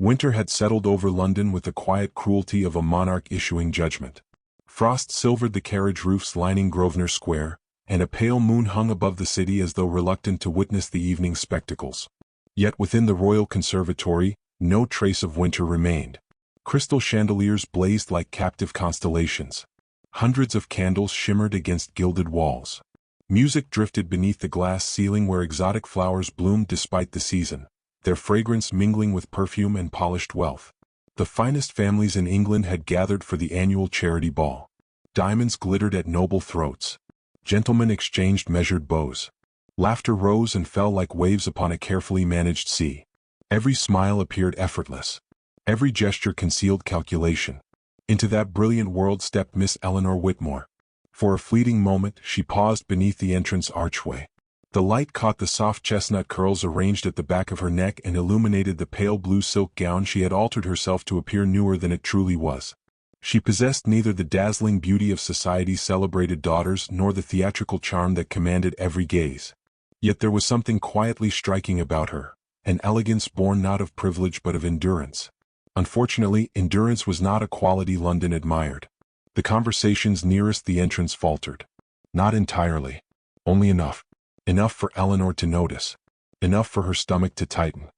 Winter had settled over London with the quiet cruelty of a monarch issuing judgment. Frost silvered the carriage roofs lining Grosvenor Square, and a pale moon hung above the city as though reluctant to witness the evening spectacles. Yet within the royal conservatory, no trace of winter remained. Crystal chandeliers blazed like captive constellations. Hundreds of candles shimmered against gilded walls. Music drifted beneath the glass ceiling where exotic flowers bloomed despite the season, their fragrance mingling with perfume and polished wealth. The finest families in England had gathered for the annual charity ball. Diamonds glittered at noble throats. Gentlemen exchanged measured bows. Laughter rose and fell like waves upon a carefully managed sea. Every smile appeared effortless. Every gesture concealed calculation. Into that brilliant world stepped Miss Eleanor Whitmore. For a fleeting moment, she paused beneath the entrance archway. The light caught the soft chestnut curls arranged at the back of her neck and illuminated the pale blue silk gown she had altered herself to appear newer than it truly was. She possessed neither the dazzling beauty of society's celebrated daughters nor the theatrical charm that commanded every gaze. Yet there was something quietly striking about her, an elegance born not of privilege but of endurance. Unfortunately, endurance was not a quality London admired. The conversations nearest the entrance faltered. Not entirely. Only enough. Enough for Eleanor to notice. Enough for her stomach to tighten.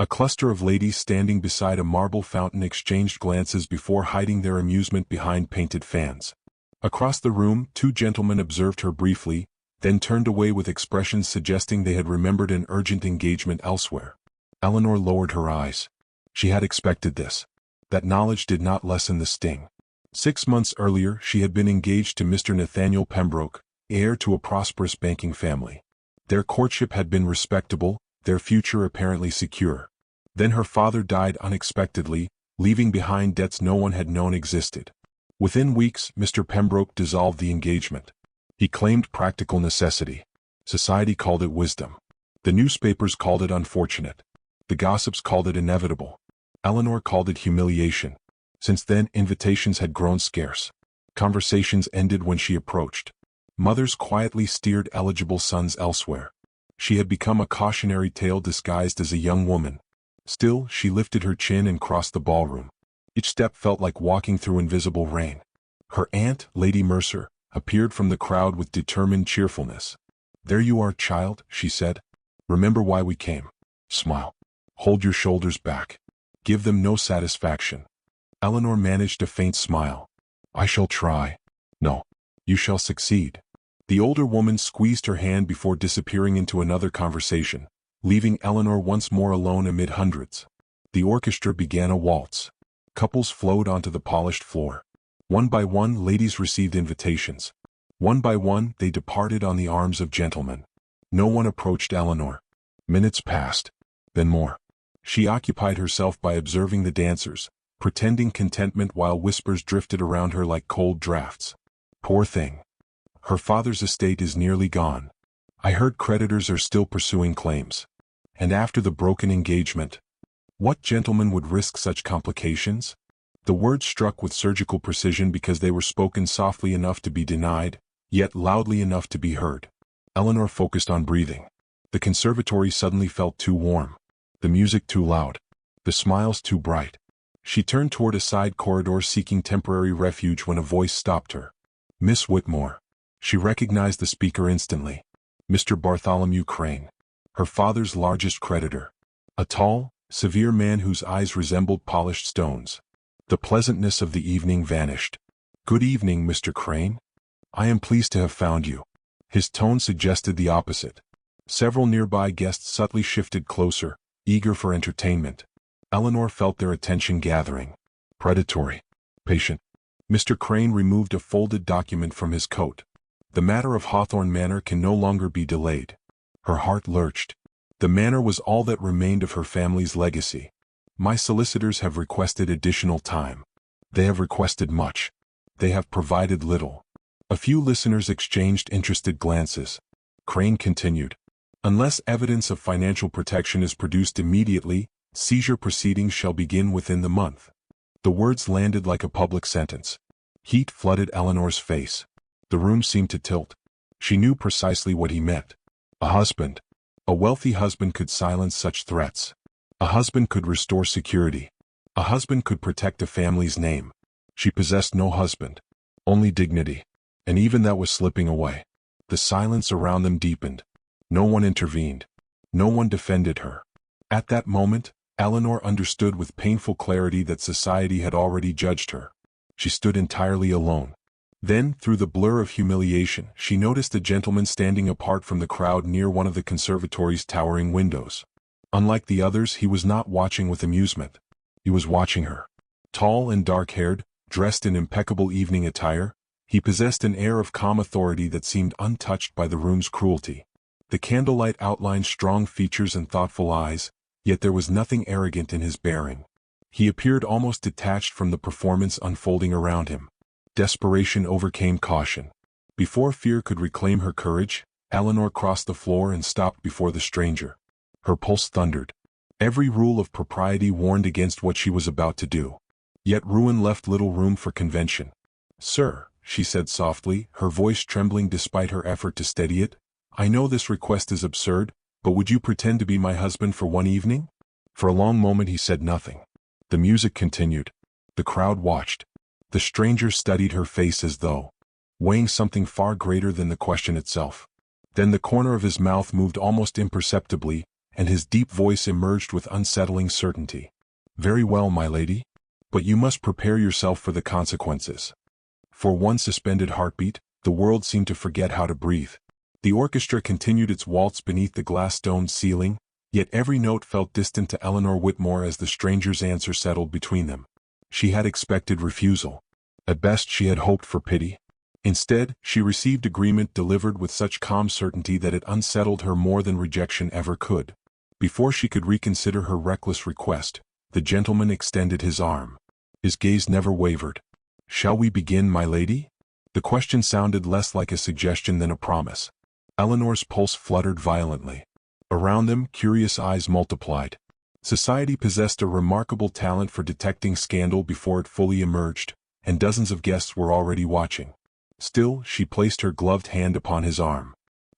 A cluster of ladies standing beside a marble fountain exchanged glances before hiding their amusement behind painted fans. Across the room, two gentlemen observed her briefly, then turned away with expressions suggesting they had remembered an urgent engagement elsewhere. Eleanor lowered her eyes. She had expected this. That knowledge did not lessen the sting. 6 months earlier, she had been engaged to Mr. Nathaniel Pembroke, heir to a prosperous banking family. Their courtship had been respectable, their future apparently secure. Then her father died unexpectedly, leaving behind debts no one had known existed. Within weeks, Mr. Pembroke dissolved the engagement. He claimed practical necessity. Society called it wisdom. The newspapers called it unfortunate. The gossips called it inevitable. Eleanor called it humiliation. Since then, invitations had grown scarce. Conversations ended when she approached. Mothers quietly steered eligible sons elsewhere. She had become a cautionary tale disguised as a young woman. Still, she lifted her chin and crossed the ballroom. Each step felt like walking through invisible rain. Her aunt, Lady Mercer, appeared from the crowd with determined cheerfulness. "There you are, child," she said. "Remember why we came. Smile. Hold your shoulders back. Give them no satisfaction." Eleanor managed a faint smile. "I shall try." "No. You shall succeed." The older woman squeezed her hand before disappearing into another conversation, leaving Eleanor once more alone amid hundreds. The orchestra began a waltz. Couples flowed onto the polished floor. One by one, ladies received invitations. One by one, they departed on the arms of gentlemen. No one approached Eleanor. Minutes passed. Then more. She occupied herself by observing the dancers, pretending contentment while whispers drifted around her like cold drafts. "Poor thing. Her father's estate is nearly gone. I heard creditors are still pursuing claims. And after the broken engagement, what gentleman would risk such complications?" The words struck with surgical precision because they were spoken softly enough to be denied, yet loudly enough to be heard. Eleanor focused on breathing. The conservatory suddenly felt too warm. The music too loud. The smiles too bright. She turned toward a side corridor seeking temporary refuge when a voice stopped her. "Miss Whitmore." She recognized the speaker instantly. Mr. Bartholomew Crane. Her father's largest creditor. A tall, severe man whose eyes resembled polished stones. The pleasantness of the evening vanished. "Good evening, Mr. Crane. I am pleased to have found you." His tone suggested the opposite. Several nearby guests subtly shifted closer, eager for entertainment. Eleanor felt their attention gathering. Predatory. Patient. Mr. Crane removed a folded document from his coat. "The matter of Hawthorne Manor can no longer be delayed." Her heart lurched. The manor was all that remained of her family's legacy. "My solicitors have requested additional time." They have requested much. They have provided little. A few listeners exchanged interested glances. Crane continued. "Unless evidence of financial protection is produced immediately, seizure proceedings shall begin within the month." The words landed like a public sentence. Heat flooded Eleanor's face. The room seemed to tilt. She knew precisely what he meant. A wealthy husband could silence such threats. A husband could restore security. A husband could protect a family's name. She possessed no husband, only dignity. And even that was slipping away. The silence around them deepened. No one intervened. No one defended her. At that moment, Eleanor understood with painful clarity that society had already judged her. She stood entirely alone. Then, through the blur of humiliation, she noticed a gentleman standing apart from the crowd near one of the conservatory's towering windows. Unlike the others, he was not watching with amusement. He was watching her. Tall and dark-haired, dressed in impeccable evening attire, he possessed an air of calm authority that seemed untouched by the room's cruelty. The candlelight outlined strong features and thoughtful eyes, yet there was nothing arrogant in his bearing. He appeared almost detached from the performance unfolding around him. Desperation overcame caution. Before fear could reclaim her courage, Eleanor crossed the floor and stopped before the stranger. Her pulse thundered. Every rule of propriety warned against what she was about to do. Yet ruin left little room for convention. "Sir," she said softly, her voice trembling despite her effort to steady it, "I know this request is absurd, but would you pretend to be my husband for one evening?" For a long moment he said nothing. The music continued. The crowd watched. The stranger studied her face as though weighing something far greater than the question itself. Then the corner of his mouth moved almost imperceptibly, and his deep voice emerged with unsettling certainty. "Very well, my lady. But you must prepare yourself for the consequences." For one suspended heartbeat, the world seemed to forget how to breathe. The orchestra continued its waltz beneath the glass-domed ceiling, yet every note felt distant to Eleanor Whitmore as the stranger's answer settled between them. She had expected refusal. At best she had hoped for pity. Instead, she received agreement delivered with such calm certainty that it unsettled her more than rejection ever could. Before she could reconsider her reckless request, the gentleman extended his arm. His gaze never wavered. "Shall we begin, my lady?" The question sounded less like a suggestion than a promise. Eleanor's pulse fluttered violently. Around them, curious eyes multiplied. Society possessed a remarkable talent for detecting scandal before it fully emerged, and dozens of guests were already watching. Still, she placed her gloved hand upon his arm.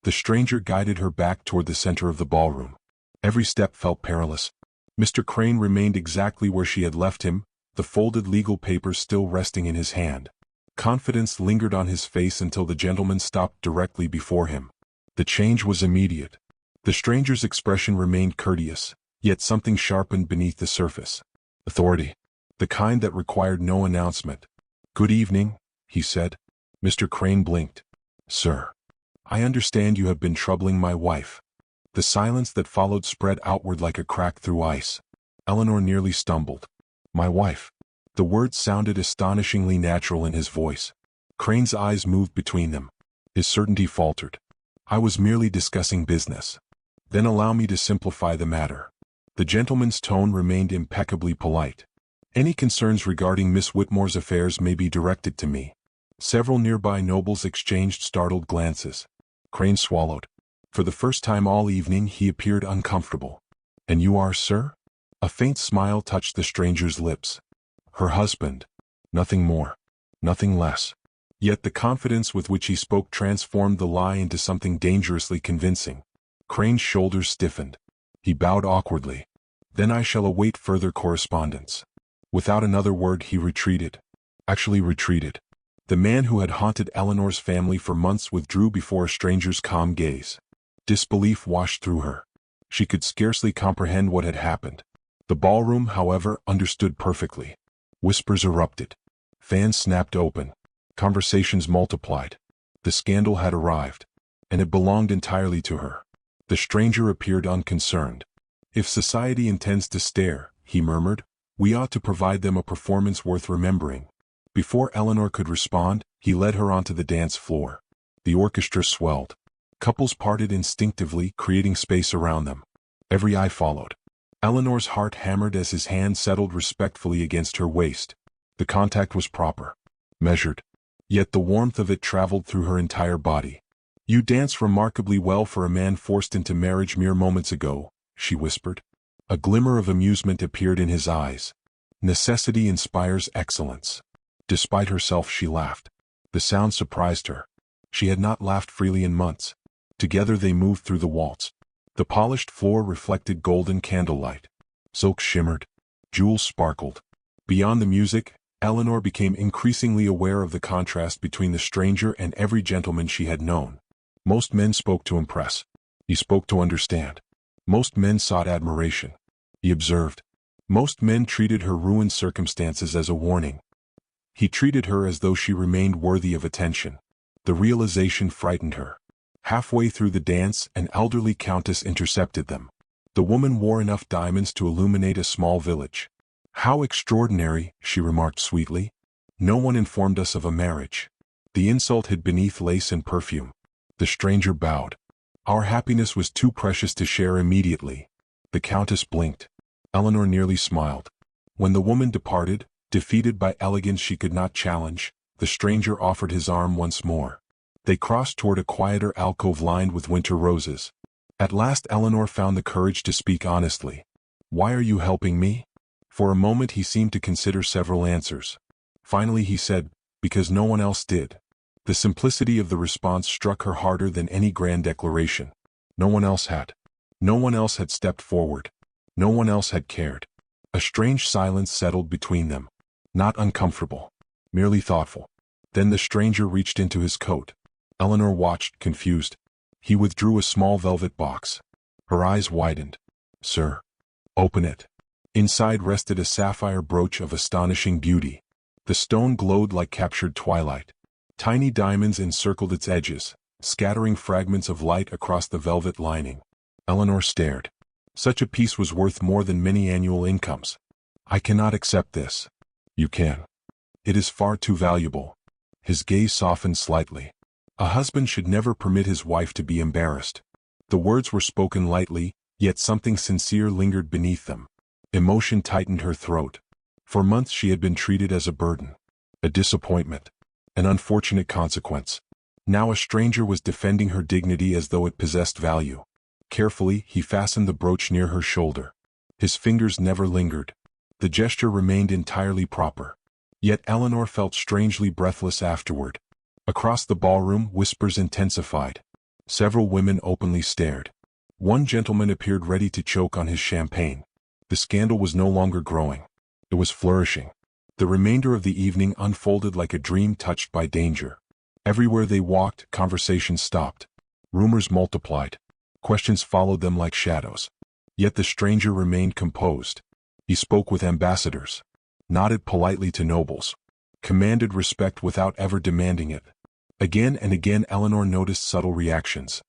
The stranger guided her back toward the center of the ballroom. Every step felt perilous. Mr. Crane remained exactly where she had left him, the folded legal papers still resting in his hand. Confidence lingered on his face until the gentleman stopped directly before him. The change was immediate. The stranger's expression remained courteous, yet something sharpened beneath the surface. Authority. The kind that required no announcement. "Good evening," he said. Mr. Crane blinked. "Sir, I understand you have been troubling my wife." The silence that followed spread outward like a crack through ice. Eleanor nearly stumbled. "My wife." The words sounded astonishingly natural in his voice. Crane's eyes moved between them. His certainty faltered. "I was merely discussing business." "Then allow me to simplify the matter." The gentleman's tone remained impeccably polite. "Any concerns regarding Miss Whitmore's affairs may be directed to me." Several nearby nobles exchanged startled glances. Crane swallowed. For the first time all evening he appeared uncomfortable. "And you are, sir?" A faint smile touched the stranger's lips. Her husband. Nothing more. Nothing less. Yet the confidence with which he spoke transformed the lie into something dangerously convincing. Crane's shoulders stiffened. He bowed awkwardly. "Then I shall await further correspondence." Without another word he retreated. Actually retreated. The man who had haunted Eleanor's family for months withdrew before a stranger's calm gaze. Disbelief washed through her. She could scarcely comprehend what had happened. The ballroom, however, understood perfectly. Whispers erupted. Fans snapped open. Conversations multiplied. The scandal had arrived, and it belonged entirely to her. The stranger appeared unconcerned. "If society intends to stare," he murmured, "we ought to provide them a performance worth remembering." Before Eleanor could respond, he led her onto the dance floor. The orchestra swelled. Couples parted instinctively, creating space around them. Every eye followed. Eleanor's heart hammered as his hand settled respectfully against her waist. The contact was proper, measured. Yet the warmth of it traveled through her entire body. "You dance remarkably well for a man forced into marriage mere moments ago," she whispered. A glimmer of amusement appeared in his eyes. "Necessity inspires excellence." Despite herself she laughed. The sound surprised her. She had not laughed freely in months. Together they moved through the waltz. The polished floor reflected golden candlelight. Silks shimmered. Jewels sparkled. Beyond the music, Eleanor became increasingly aware of the contrast between the stranger and every gentleman she had known. Most men spoke to impress. He spoke to understand. Most men sought admiration. He observed. Most men treated her ruined circumstances as a warning. He treated her as though she remained worthy of attention. The realization frightened her. Halfway through the dance, an elderly countess intercepted them. The woman wore enough diamonds to illuminate a small village. "How extraordinary," she remarked sweetly. "No one informed us of a marriage." The insult hid beneath lace and perfume. The stranger bowed. "Our happiness was too precious to share immediately." The countess blinked. Eleanor nearly smiled. When the woman departed, defeated by elegance she could not challenge, the stranger offered his arm once more. They crossed toward a quieter alcove lined with winter roses. At last Eleanor found the courage to speak honestly. "Why are you helping me?" For a moment he seemed to consider several answers. Finally he said, "Because no one else did." The simplicity of the response struck her harder than any grand declaration. No one else had. No one else had stepped forward. No one else had cared. A strange silence settled between them. Not uncomfortable. Merely thoughtful. Then the stranger reached into his coat. Eleanor watched, confused. He withdrew a small velvet box. Her eyes widened. "Sir." "Open it." Inside rested a sapphire brooch of astonishing beauty. The stone glowed like captured twilight. Tiny diamonds encircled its edges, scattering fragments of light across the velvet lining. Eleanor stared. Such a piece was worth more than many annual incomes. "I cannot accept this." "You can. It is far too valuable." His gaze softened slightly. A husband should never permit his wife to be embarrassed. The words were spoken lightly, yet something sincere lingered beneath them. Emotion tightened her throat. For months she had been treated as a burden, a disappointment, an unfortunate consequence. Now a stranger was defending her dignity as though it possessed value. Carefully, he fastened the brooch near her shoulder. His fingers never lingered. The gesture remained entirely proper. Yet Eleanor felt strangely breathless afterward. Across the ballroom, whispers intensified. Several women openly stared. One gentleman appeared ready to choke on his champagne. The scandal was no longer growing. It was flourishing. The remainder of the evening unfolded like a dream touched by danger. Everywhere they walked, conversations stopped. Rumors multiplied. Questions followed them like shadows. Yet the stranger remained composed. He spoke with ambassadors, nodded politely to nobles, commanded respect without ever demanding it. Again and again Eleanor noticed subtle reactions.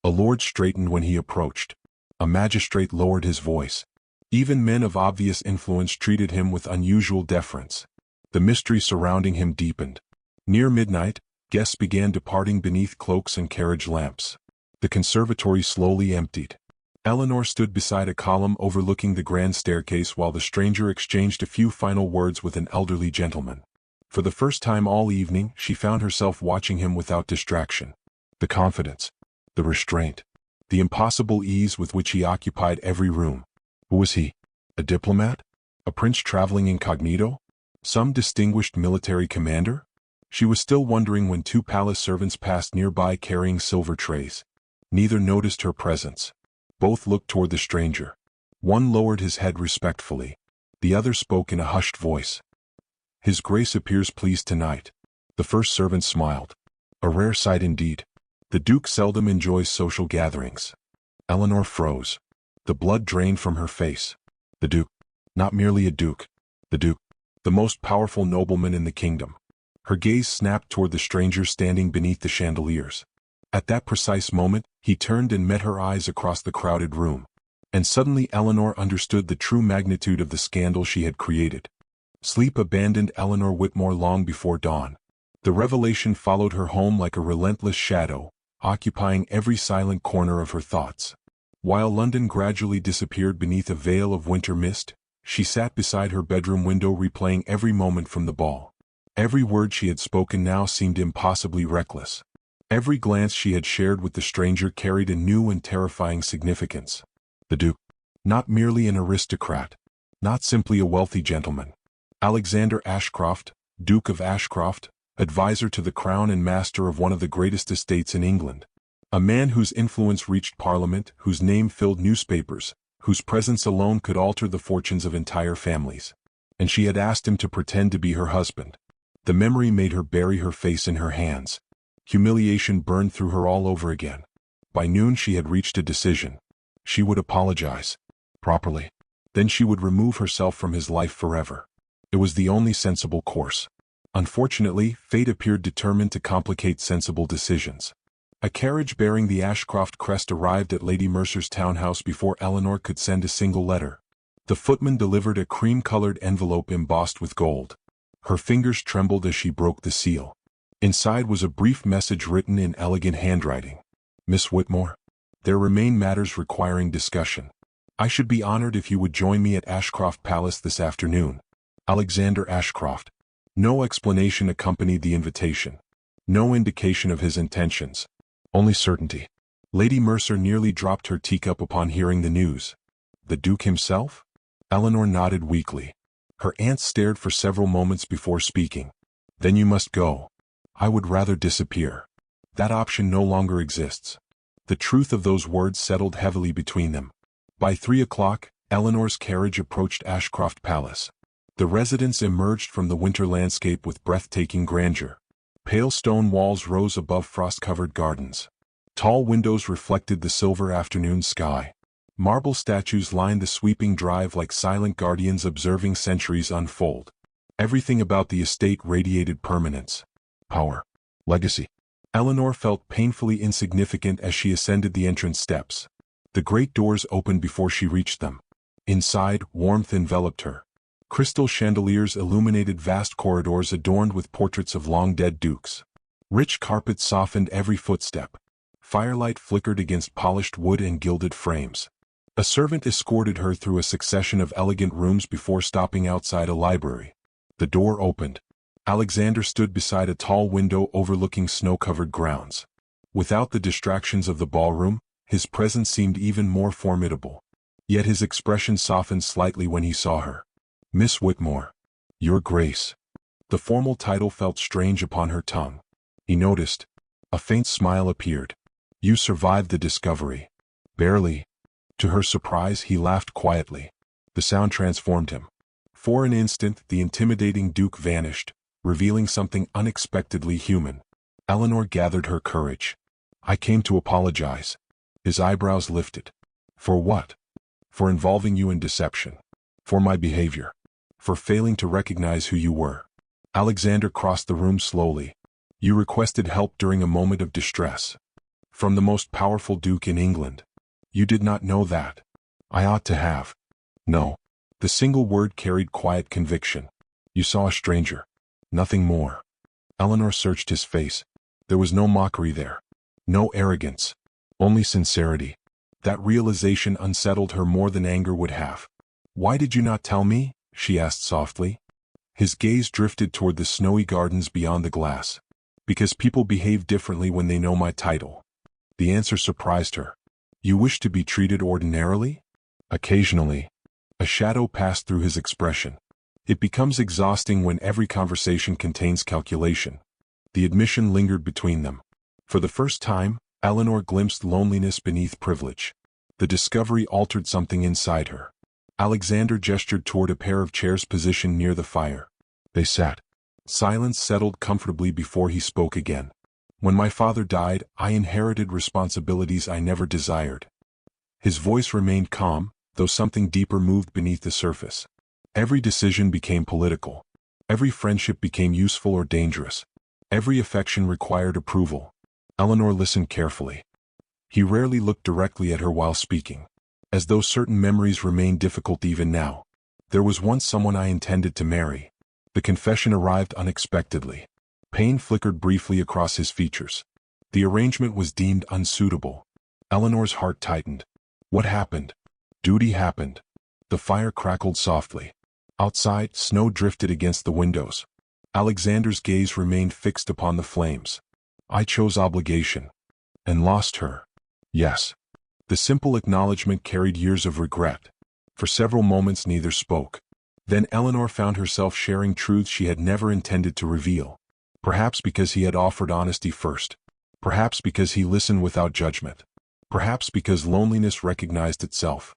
A lord straightened when he approached. A magistrate lowered his voice. Even men of obvious influence treated him with unusual deference. The mystery surrounding him deepened. Near midnight, guests began departing beneath cloaks and carriage lamps. The conservatory slowly emptied. Eleanor stood beside a column overlooking the grand staircase while the stranger exchanged a few final words with an elderly gentleman. For the first time all evening, she found herself watching him without distraction. The confidence, the restraint, the impossible ease with which he occupied every room. Who was he? A diplomat? A prince traveling incognito? Some distinguished military commander? She was still wondering when two palace servants passed nearby carrying silver trays. Neither noticed her presence. Both looked toward the stranger. One lowered his head respectfully. The other spoke in a hushed voice. "His Grace appears pleased tonight." The first servant smiled. A rare sight indeed. The Duke seldom enjoys social gatherings. Eleanor froze. The blood drained from her face. The Duke. Not merely a duke. The Duke. The most powerful nobleman in the kingdom. Her gaze snapped toward the stranger standing beneath the chandeliers. At that precise moment, he turned and met her eyes across the crowded room. And suddenly Eleanor understood the true magnitude of the scandal she had created. Sleep abandoned Eleanor Whitmore long before dawn. The revelation followed her home like a relentless shadow, occupying every silent corner of her thoughts. While London gradually disappeared beneath a veil of winter mist, she sat beside her bedroom window replaying every moment from the ball. Every word she had spoken now seemed impossibly reckless. Every glance she had shared with the stranger carried a new and terrifying significance. The Duke. Not merely an aristocrat. Not simply a wealthy gentleman. Alexander Ashcroft, Duke of Ashcroft, advisor to the crown and master of one of the greatest estates in England. A man whose influence reached Parliament, whose name filled newspapers, whose presence alone could alter the fortunes of entire families. And she had asked him to pretend to be her husband. The memory made her bury her face in her hands. Humiliation burned through her all over again. By noon she had reached a decision. She would apologize. Properly. Then she would remove herself from his life forever. It was the only sensible course. Unfortunately, fate appeared determined to complicate sensible decisions. A carriage bearing the Ashcroft crest arrived at Lady Mercer's townhouse before Eleanor could send a single letter. The footman delivered a cream-colored envelope embossed with gold. Her fingers trembled as she broke the seal. Inside was a brief message written in elegant handwriting. Miss Whitmore, there remain matters requiring discussion. I should be honored if you would join me at Ashcroft Palace this afternoon. Alexander Ashcroft. No explanation accompanied the invitation. No indication of his intentions. Only certainty. Lady Mercer nearly dropped her teacup upon hearing the news. The Duke himself? Eleanor nodded weakly. Her aunt stared for several moments before speaking. Then you must go. I would rather disappear. That option no longer exists. The truth of those words settled heavily between them. By 3 o'clock, Eleanor's carriage approached Ashcroft Palace. The residence emerged from the winter landscape with breathtaking grandeur. Pale stone walls rose above frost-covered gardens. Tall windows reflected the silver afternoon sky. Marble statues lined the sweeping drive like silent guardians observing centuries unfold. Everything about the estate radiated permanence, power, legacy. Eleanor felt painfully insignificant as she ascended the entrance steps. The great doors opened before she reached them. Inside, warmth enveloped her. Crystal chandeliers illuminated vast corridors adorned with portraits of long-dead dukes. Rich carpets softened every footstep. Firelight flickered against polished wood and gilded frames. A servant escorted her through a succession of elegant rooms before stopping outside a library. The door opened. Alexander stood beside a tall window overlooking snow-covered grounds. Without the distractions of the ballroom, his presence seemed even more formidable. Yet his expression softened slightly when he saw her. Miss Whitmore. Your Grace. The formal title felt strange upon her tongue. He noticed. A faint smile appeared. You survived the discovery. Barely. To her surprise, he laughed quietly. The sound transformed him. For an instant, the intimidating Duke vanished, revealing something unexpectedly human. Eleanor gathered her courage. I came to apologize. His eyebrows lifted. For what? For involving you in deception. For my behavior. For failing to recognize who you were. Alexander crossed the room slowly. You requested help during a moment of distress. From the most powerful Duke in England. You did not know that. I ought to have. No. The single word carried quiet conviction. You saw a stranger. Nothing more. Eleanor searched his face. There was no mockery there. No arrogance. Only sincerity. That realization unsettled her more than anger would have. Why did you not tell me? She asked softly. His gaze drifted toward the snowy gardens beyond the glass. Because people behave differently when they know my title. The answer surprised her. You wish to be treated ordinarily? Occasionally. A shadow passed through his expression. It becomes exhausting when every conversation contains calculation. The admission lingered between them. For the first time, Eleanor glimpsed loneliness beneath privilege. The discovery altered something inside her. Alexander gestured toward a pair of chairs positioned near the fire. They sat. Silence settled comfortably before he spoke again. When my father died, I inherited responsibilities I never desired. His voice remained calm, though something deeper moved beneath the surface. Every decision became political. Every friendship became useful or dangerous. Every affection required approval. Eleanor listened carefully. He rarely looked directly at her while speaking. As though certain memories remained difficult even now. There was once someone I intended to marry. The confession arrived unexpectedly. Pain flickered briefly across his features. The arrangement was deemed unsuitable. Eleanor's heart tightened. What happened? Duty happened. The fire crackled softly. Outside, snow drifted against the windows. Alexander's gaze remained fixed upon the flames. I chose obligation. And lost her. Yes. The simple acknowledgement carried years of regret. For several moments neither spoke. Then Eleanor found herself sharing truths she had never intended to reveal. Perhaps because he had offered honesty first. Perhaps because he listened without judgment. Perhaps because loneliness recognized itself.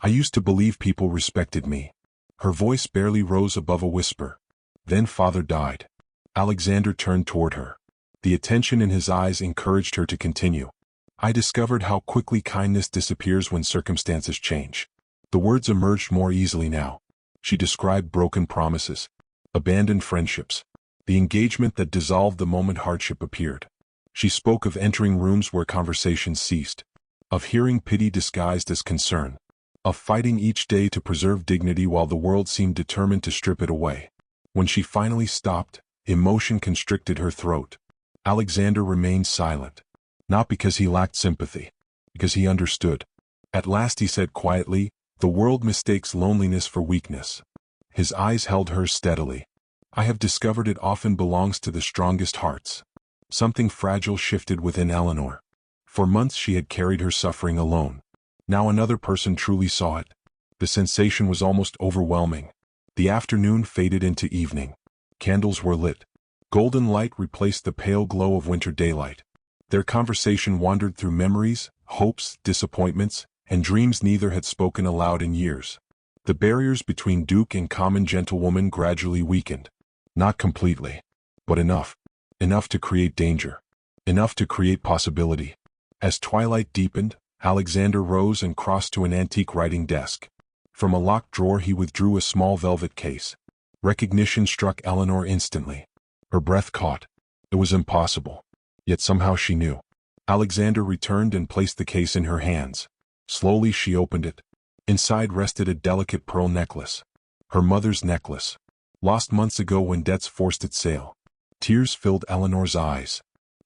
I used to believe people respected me. Her voice barely rose above a whisper. Then father died. Alexander turned toward her. The attention in his eyes encouraged her to continue. I discovered how quickly kindness disappears when circumstances change. The words emerged more easily now. She described broken promises, abandoned friendships, the engagement that dissolved the moment hardship appeared. She spoke of entering rooms where conversations ceased, of hearing pity disguised as concern, of fighting each day to preserve dignity while the world seemed determined to strip it away. When she finally stopped, emotion constricted her throat. Alexander remained silent, not because he lacked sympathy, because he understood. At last he said quietly, "The world mistakes loneliness for weakness." His eyes held hers steadily. "I have discovered it often belongs to the strongest hearts." Something fragile shifted within Eleanor. For months she had carried her suffering alone. Now another person truly saw it. The sensation was almost overwhelming. The afternoon faded into evening. Candles were lit. Golden light replaced the pale glow of winter daylight. Their conversation wandered through memories, hopes, disappointments, and dreams neither had spoken aloud in years. The barriers between Duke and common gentlewoman gradually weakened. Not completely, but enough. Enough to create danger. Enough to create possibility. As twilight deepened, Alexander rose and crossed to an antique writing desk. From a locked drawer he withdrew a small velvet case. Recognition struck Eleanor instantly. Her breath caught. It was impossible. Yet somehow she knew. Alexander returned and placed the case in her hands. Slowly she opened it. Inside rested a delicate pearl necklace. Her mother's necklace. Lost months ago when debts forced its sale. Tears filled Eleanor's eyes.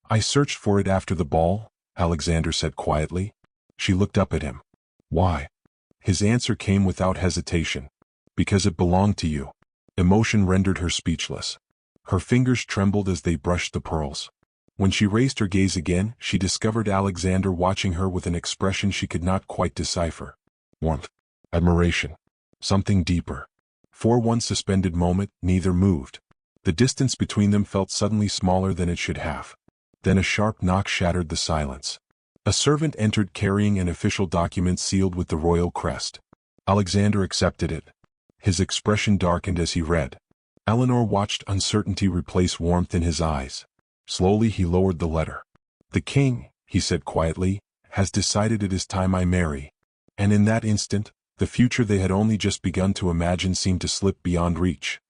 "I searched for it after the ball," Alexander said quietly. She looked up at him. "Why?" His answer came without hesitation. "Because it belonged to you." Emotion rendered her speechless. Her fingers trembled as they brushed the pearls. When she raised her gaze again, she discovered Alexander watching her with an expression she could not quite decipher. Warmth. Admiration. Something deeper. For one suspended moment, neither moved. The distance between them felt suddenly smaller than it should have. Then a sharp knock shattered the silence. A servant entered carrying an official document sealed with the royal crest. Alexander accepted it. His expression darkened as he read. Eleanor watched uncertainty replace warmth in his eyes. Slowly he lowered the letter. "The king," he said quietly, "has decided it is time I marry." And in that instant, the future they had only just begun to imagine seemed to slip beyond reach.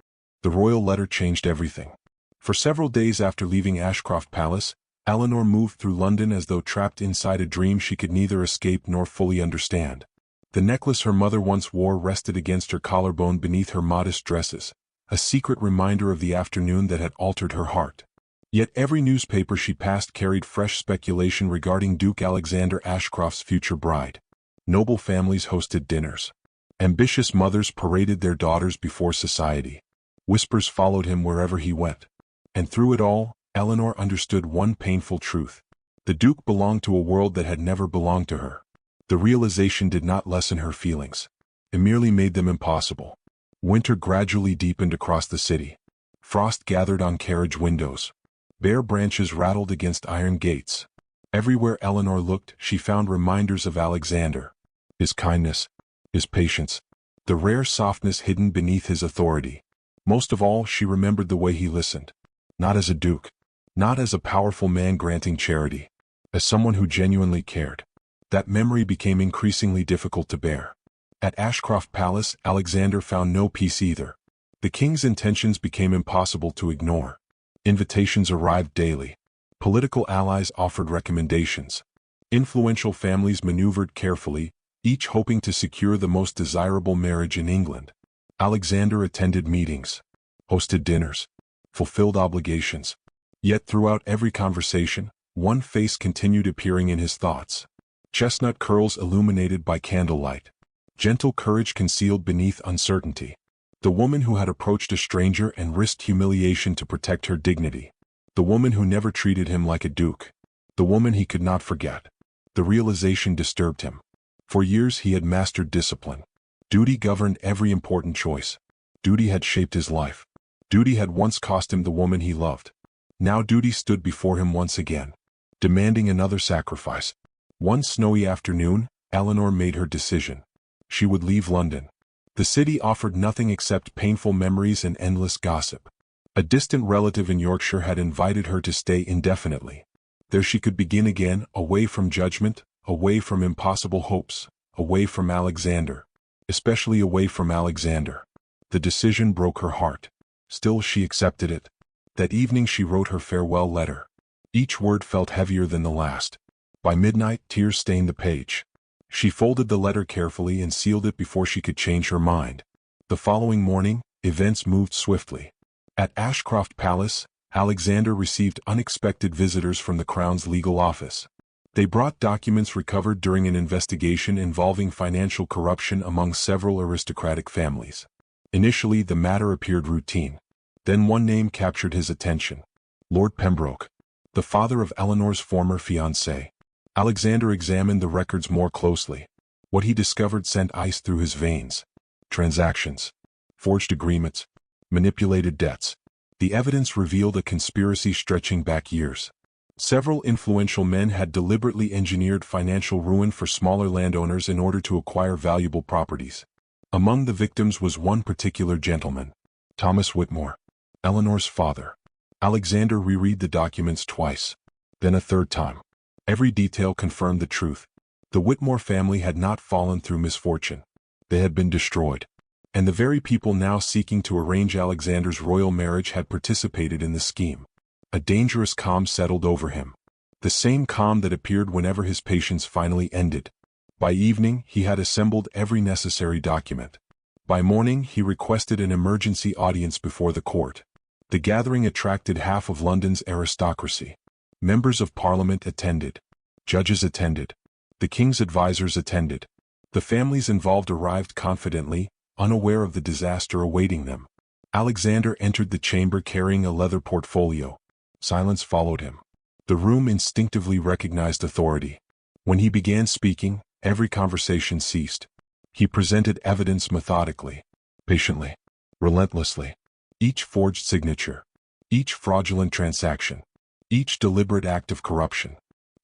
The royal letter changed everything. For several days after leaving Ashcroft Palace, Eleanor moved through London as though trapped inside a dream she could neither escape nor fully understand. The necklace her mother once wore rested against her collarbone beneath her modest dresses, a secret reminder of the afternoon that had altered her heart. Yet every newspaper she passed carried fresh speculation regarding Duke Alexander Ashcroft's future bride. Noble families hosted dinners. Ambitious mothers paraded their daughters before society. Whispers followed him wherever he went. And through it all, Eleanor understood one painful truth. The Duke belonged to a world that had never belonged to her. The realization did not lessen her feelings. It merely made them impossible. Winter gradually deepened across the city. Frost gathered on carriage windows. Bare branches rattled against iron gates. Everywhere Eleanor looked, she found reminders of Alexander. His kindness, his patience, the rare softness hidden beneath his authority. Most of all, she remembered the way he listened. Not as a duke. Not as a powerful man granting charity. As someone who genuinely cared. That memory became increasingly difficult to bear. At Ashcroft Palace, Alexander found no peace either. The king's intentions became impossible to ignore. Invitations arrived daily. Political allies offered recommendations. Influential families maneuvered carefully, each hoping to secure the most desirable marriage in England. Alexander attended meetings, hosted dinners, fulfilled obligations. Yet throughout every conversation, one face continued appearing in his thoughts. Chestnut curls illuminated by candlelight. Gentle courage concealed beneath uncertainty. The woman who had approached a stranger and risked humiliation to protect her dignity. The woman who never treated him like a duke. The woman he could not forget. The realization disturbed him. For years he had mastered discipline. Duty governed every important choice. Duty had shaped his life. Duty had once cost him the woman he loved. Now duty stood before him once again, demanding another sacrifice. One snowy afternoon, Eleanor made her decision. She would leave London. The city offered nothing except painful memories and endless gossip. A distant relative in Yorkshire had invited her to stay indefinitely. There she could begin again, away from judgment, away from impossible hopes, away from Alexander. Especially away from Alexander. The decision broke her heart. Still she accepted it. That evening she wrote her farewell letter. Each word felt heavier than the last. By midnight, tears stained the page. She folded the letter carefully and sealed it before she could change her mind. The following morning, events moved swiftly. At Ashcroft Palace, Alexander received unexpected visitors from the Crown's legal office. They brought documents recovered during an investigation involving financial corruption among several aristocratic families. Initially, the matter appeared routine. Then one name captured his attention. Lord Pembroke, the father of Eleanor's former fiancée. Alexander examined the records more closely. What he discovered sent ice through his veins. Transactions, forged agreements, manipulated debts. The evidence revealed a conspiracy stretching back years. Several influential men had deliberately engineered financial ruin for smaller landowners in order to acquire valuable properties. Among the victims was one particular gentleman, Thomas Whitmore, Eleanor's father. Alexander reread the documents twice, then a third time. Every detail confirmed the truth. The Whitmore family had not fallen through misfortune. They had been destroyed. And the very people now seeking to arrange Alexander's royal marriage had participated in the scheme. A dangerous calm settled over him. The same calm that appeared whenever his patience finally ended. By evening, he had assembled every necessary document. By morning, he requested an emergency audience before the court. The gathering attracted half of London's aristocracy. Members of Parliament attended. Judges attended. The king's advisers attended. The families involved arrived confidently, unaware of the disaster awaiting them. Alexander entered the chamber carrying a leather portfolio. Silence followed him. The room instinctively recognized authority. When he began speaking, every conversation ceased. He presented evidence methodically, patiently, relentlessly. Each forged signature, each fraudulent transaction, each deliberate act of corruption.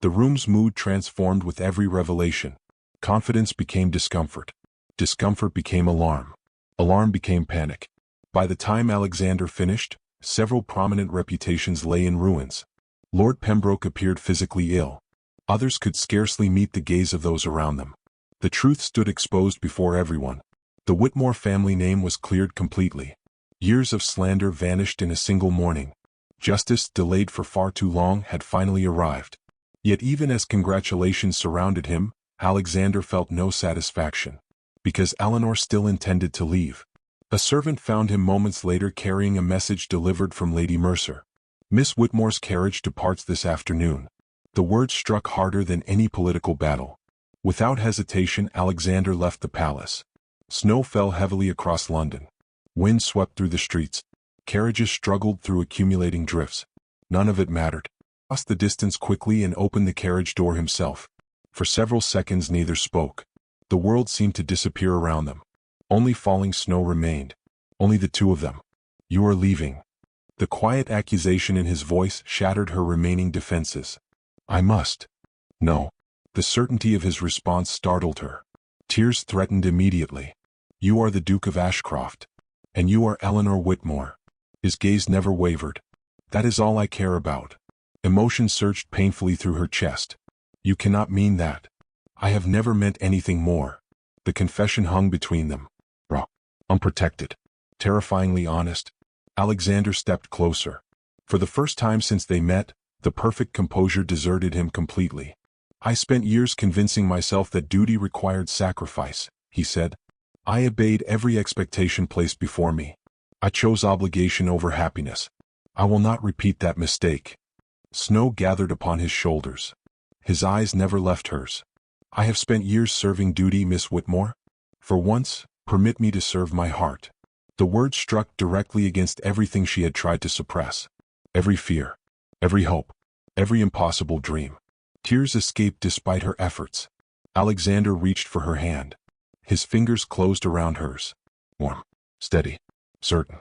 The room's mood transformed with every revelation. Confidence became discomfort. Discomfort became alarm. Alarm became panic. By the time Alexander finished, several prominent reputations lay in ruins. Lord Pembroke appeared physically ill. Others could scarcely meet the gaze of those around them. The truth stood exposed before everyone. The Whitmore family name was cleared completely. Years of slander vanished in a single morning. Justice, delayed for far too long, had finally arrived. Yet even as congratulations surrounded him, Alexander felt no satisfaction. Because Eleanor still intended to leave. A servant found him moments later carrying a message delivered from Lady Mercer. Miss Whitmore's carriage departs this afternoon. The words struck harder than any political battle. Without hesitation, Alexander left the palace. Snow fell heavily across London. Wind swept through the streets. Carriages struggled through accumulating drifts. None of it mattered. He crossed the distance quickly and opened the carriage door himself. For several seconds neither spoke. The world seemed to disappear around them. Only falling snow remained. Only the two of them. You are leaving. The quiet accusation in his voice shattered her remaining defenses. I must. No. The certainty of his response startled her. Tears threatened immediately. You are the Duke of Ashcroft. And you are Eleanor Whitmore. His gaze never wavered. That is all I care about. Emotion surged painfully through her chest. You cannot mean that. I have never meant anything more. The confession hung between them. Raw, unprotected, terrifyingly honest. Alexander stepped closer. For the first time since they met, the perfect composure deserted him completely. I spent years convincing myself that duty required sacrifice, he said. I obeyed every expectation placed before me. I chose obligation over happiness. I will not repeat that mistake. Snow gathered upon his shoulders. His eyes never left hers. I have spent years serving duty, Miss Whitmore. For once, permit me to serve my heart. The words struck directly against everything she had tried to suppress. Every fear, every hope, every impossible dream. Tears escaped despite her efforts. Alexander reached for her hand. His fingers closed around hers. Warm, steady, certain.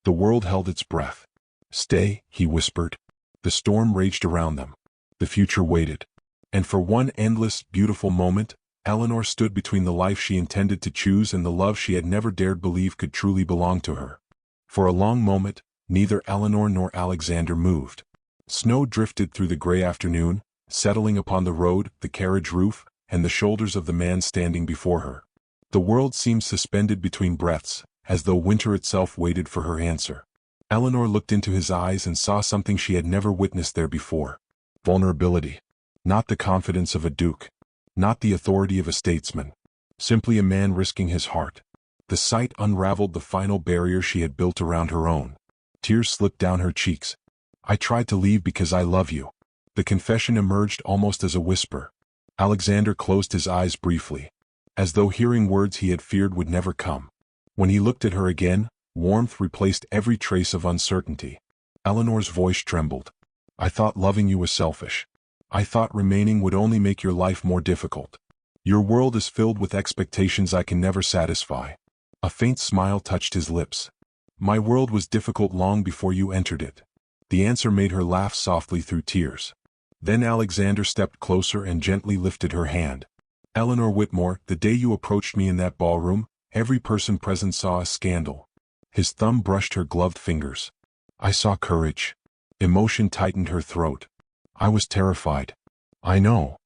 The world held its breath. Stay, he whispered. The storm raged around them. The future waited. And for one endless, beautiful moment, Eleanor stood between the life she intended to choose and the love she had never dared believe could truly belong to her. For a long moment, neither Eleanor nor Alexander moved. Snow drifted through the gray afternoon, settling upon the road, the carriage roof, and the shoulders of the man standing before her. The world seemed suspended between breaths, as though winter itself waited for her answer. Eleanor looked into his eyes and saw something she had never witnessed there before. Vulnerability. Not the confidence of a duke. Not the authority of a statesman. Simply a man risking his heart. The sight unraveled the final barrier she had built around her own. Tears slipped down her cheeks. "I tried to leave because I love you." The confession emerged almost as a whisper. Alexander closed his eyes briefly, as though hearing words he had feared would never come. When he looked at her again, warmth replaced every trace of uncertainty. Eleanor's voice trembled. "I thought loving you was selfish. I thought remaining would only make your life more difficult. Your world is filled with expectations I can never satisfy." A faint smile touched his lips. "My world was difficult long before you entered it." The answer made her laugh softly through tears. Then Alexander stepped closer and gently lifted her hand. "Eleanor Whitmore, the day you approached me in that ballroom, every person present saw a scandal." His thumb brushed her gloved fingers. "I saw courage." Emotion tightened her throat. "I was terrified." "I know.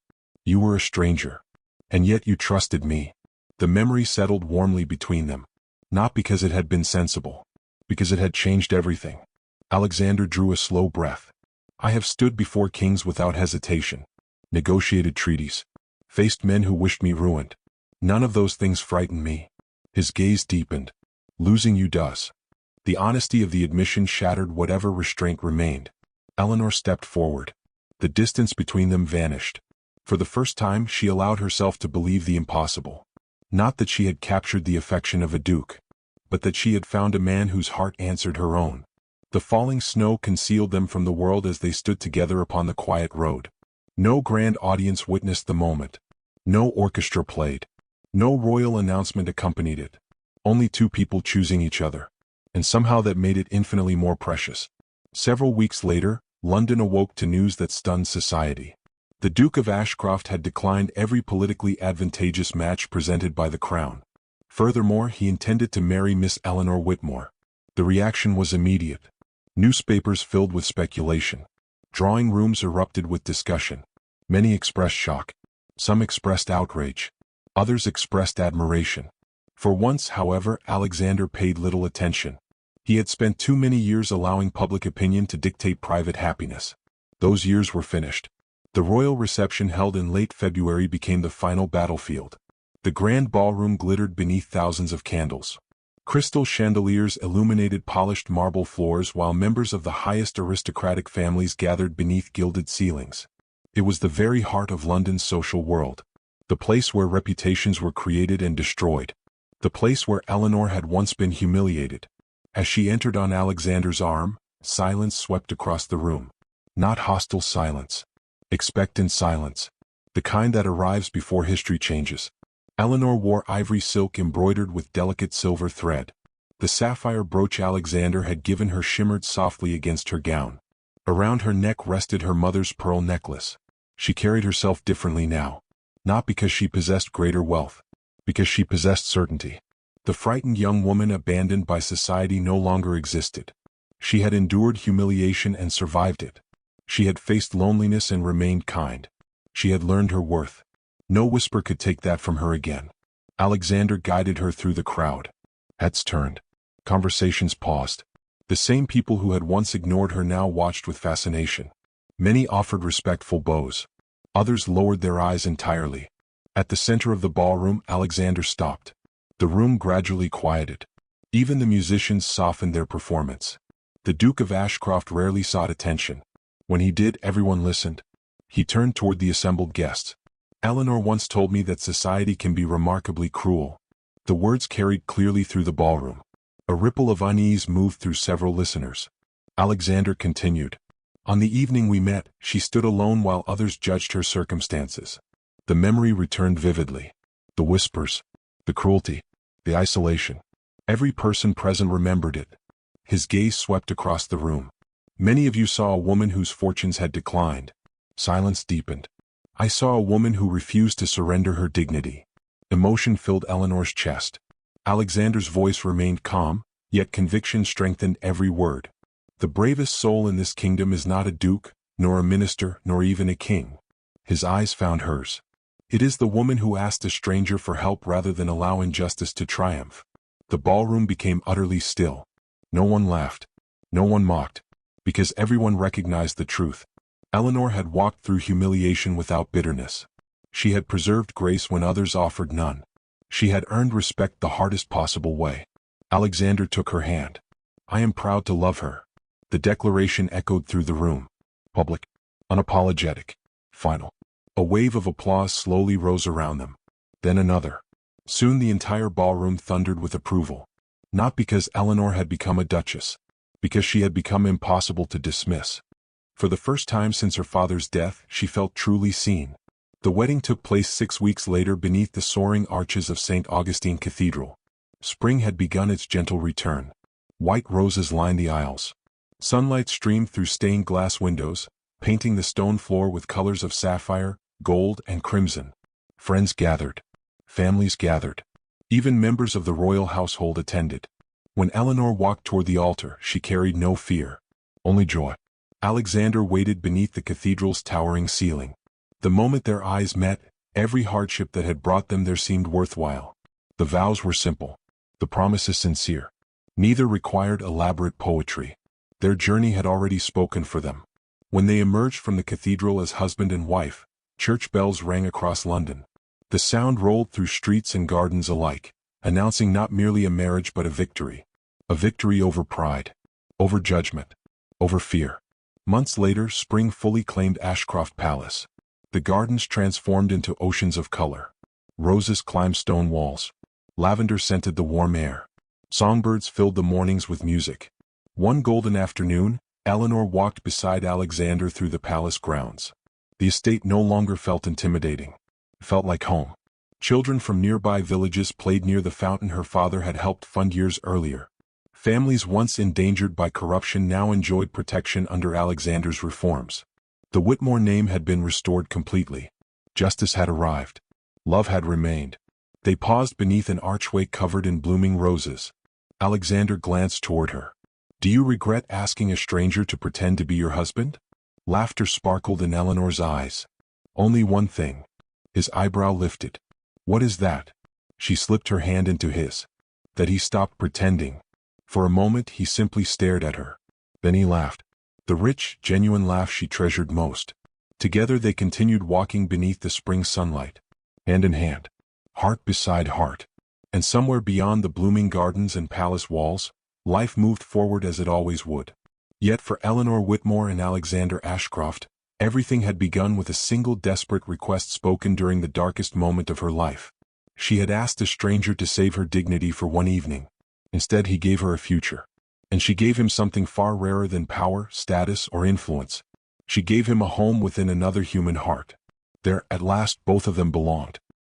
You were a stranger. And yet you trusted me." The memory settled warmly between them. Not because it had been sensible. Because it had changed everything. Alexander drew a slow breath. "I have stood before kings without hesitation. Negotiated treaties. Faced men who wished me ruined. None of those things frightened me." His gaze deepened. "Losing you does." The honesty of the admission shattered whatever restraint remained. Eleanor stepped forward. The distance between them vanished. For the first time she allowed herself to believe the impossible. Not that she had captured the affection of a duke, but that she had found a man whose heart answered her own. The falling snow concealed them from the world as they stood together upon the quiet road. No grand audience witnessed the moment. No orchestra played. No royal announcement accompanied it. Only two people choosing each other. And somehow that made it infinitely more precious. Several weeks later, London awoke to news that stunned society. The Duke of Ashcroft had declined every politically advantageous match presented by the Crown. Furthermore, he intended to marry Miss Eleanor Whitmore. The reaction was immediate. Newspapers filled with speculation. Drawing rooms erupted with discussion. Many expressed shock. Some expressed outrage. Others expressed admiration. For once, however, Alexander paid little attention. He had spent too many years allowing public opinion to dictate private happiness. Those years were finished. The royal reception held in late February became the final battlefield. The grand ballroom glittered beneath thousands of candles. Crystal chandeliers illuminated polished marble floors while members of the highest aristocratic families gathered beneath gilded ceilings. It was the very heart of London's social world. The place where reputations were created and destroyed. The place where Eleanor had once been humiliated. As she entered on Alexander's arm, silence swept across the room. Not hostile silence. Expectant silence. The kind that arrives before history changes. Eleanor wore ivory silk embroidered with delicate silver thread. The sapphire brooch Alexander had given her shimmered softly against her gown. Around her neck rested her mother's pearl necklace. She carried herself differently now. Not because she possessed greater wealth. Because she possessed certainty. The frightened young woman abandoned by society no longer existed. She had endured humiliation and survived it. She had faced loneliness and remained kind. She had learned her worth. No whisper could take that from her again. Alexander guided her through the crowd. Heads turned. Conversations paused. The same people who had once ignored her now watched with fascination. Many offered respectful bows. Others lowered their eyes entirely. At the center of the ballroom, Alexander stopped. The room gradually quieted. Even the musicians softened their performance. The Duke of Ashcroft rarely sought attention. When he did, everyone listened. He turned toward the assembled guests. "Eleanor once told me that society can be remarkably cruel." The words carried clearly through the ballroom. A ripple of unease moved through several listeners. Alexander continued. "On the evening we met, she stood alone while others judged her circumstances." The memory returned vividly. The whispers. The cruelty. The isolation. Every person present remembered it. His gaze swept across the room. "Many of you saw a woman whose fortunes had declined." Silence deepened. I saw a woman who refused to surrender her dignity. Emotion filled Eleanor's chest. Alexander's voice remained calm, yet conviction strengthened every word. The bravest soul in this kingdom is not a duke, nor a minister, nor even a king. His eyes found hers. It is the woman who asked a stranger for help rather than allow injustice to triumph. The ballroom became utterly still. No one laughed. No one mocked. Because everyone recognized the truth. Eleanor had walked through humiliation without bitterness. She had preserved grace when others offered none. She had earned respect the hardest possible way. Alexander took her hand. I am proud to love her. The declaration echoed through the room. Public. Unapologetic. Final. A wave of applause slowly rose around them. Then another. Soon the entire ballroom thundered with approval. Not because Eleanor had become a duchess. Because she had become impossible to dismiss. For the first time since her father's death, she felt truly seen. The wedding took place 6 weeks later beneath the soaring arches of St. Augustine Cathedral. Spring had begun its gentle return. White roses lined the aisles. Sunlight streamed through stained glass windows, painting the stone floor with colors of sapphire, gold, and crimson. Friends gathered. Families gathered. Even members of the royal household attended. When Eleanor walked toward the altar, she carried no fear. Only joy. Alexander waited beneath the cathedral's towering ceiling. The moment their eyes met, every hardship that had brought them there seemed worthwhile. The vows were simple. The promises sincere. Neither required elaborate poetry. Their journey had already spoken for them. When they emerged from the cathedral as husband and wife, church bells rang across London. The sound rolled through streets and gardens alike, announcing not merely a marriage but a victory. A victory over pride. Over judgment. Over fear. Months later, spring fully claimed Ashcroft Palace. The gardens transformed into oceans of color. Roses climbed stone walls. Lavender scented the warm air. Songbirds filled the mornings with music. One golden afternoon, Eleanor walked beside Alexander through the palace grounds. The estate no longer felt intimidating. It felt like home. Children from nearby villages played near the fountain her father had helped fund years earlier. Families once endangered by corruption now enjoyed protection under Alexander's reforms. The Whitmore name had been restored completely. Justice had arrived. Love had remained. They paused beneath an archway covered in blooming roses. Alexander glanced toward her. Do you regret asking a stranger to pretend to be your husband? Laughter sparkled in Eleanor's eyes. Only one thing. His eyebrow lifted. What is that? She slipped her hand into his. That he stopped pretending. For a moment he simply stared at her. Then he laughed. The rich, genuine laugh she treasured most. Together they continued walking beneath the spring sunlight. Hand in hand. Heart beside heart. And somewhere beyond the blooming gardens and palace walls, life moved forward as it always would. Yet for Eleanor Whitmore and Alexander Ashcroft, everything had begun with a single desperate request spoken during the darkest moment of her life. She had asked a stranger to save her dignity for one evening. Instead he gave her a future. And she gave him something far rarer than power, status, or influence. She gave him a home within another human heart. There, at last, both of them belonged.